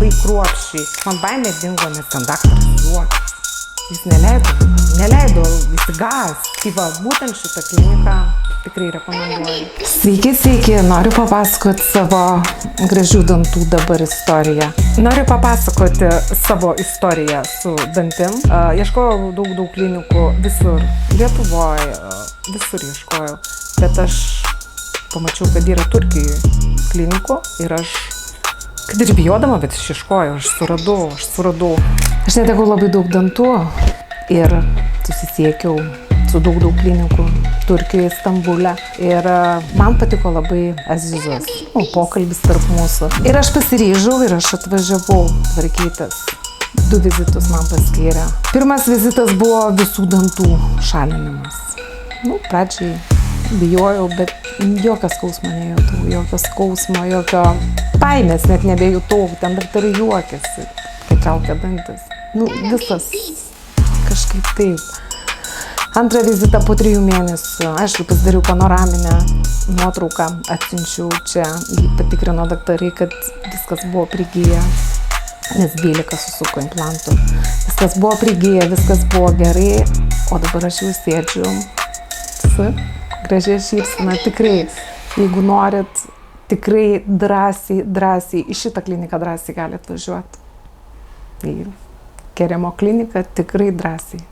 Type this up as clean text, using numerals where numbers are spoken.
labai kruopščiai. Man baimė dingo, nes ten daktaras juokė. Jis neleido įsigas. Tai va, būtent šitą kliniką tikrai rekomenduoju. Sveiki, noriu papasakoti savo gražių dantų dabar istoriją. Noriu papasakoti savo istoriją su dantim. Ieškojau daug klinikų visur, Lietuvoje, visur ieškojau. Bet aš pamačiau, kad yra Turkijoje klinikų ir aš, kad ir bijodama, bet aš ieškojau, aš suradau. Aš netekau labai daug dantų ir susisiekiau su daug klinikų Turkijoje, Stambule. Ir man patiko labai Azizos pokalbis tarp mūsų. Ir aš pasiryžau ir aš atvažiavau tvarkytis. 2 vizitus man paskyrė. Pirmas vizitas buvo visų dantų šalinimas. Pradžiai bijojau, bet jokio skausmo nejutau, jokio skausmo, jokio baimės net nebejutau. Ten daktarai juokėsi, kai traukia dantis. Visas kažkaip taip. Antrą vizitą po 3 mėnesių, aišku, pasidariau panoraminę nuotrauką, atsiunčiau čia, jį patikrino daktarai, kad viskas buvo prigiję, nes 12 susuko implantų. Viskas buvo prigiję, viskas buvo gerai, o dabar aš jau sėdžiu su gražia šypsena. Tikrai, jeigu norit, tikrai drąsiai, į šitą kliniką drąsiai galite važiuoti. Į Keremo kliniką tikrai drąsiai.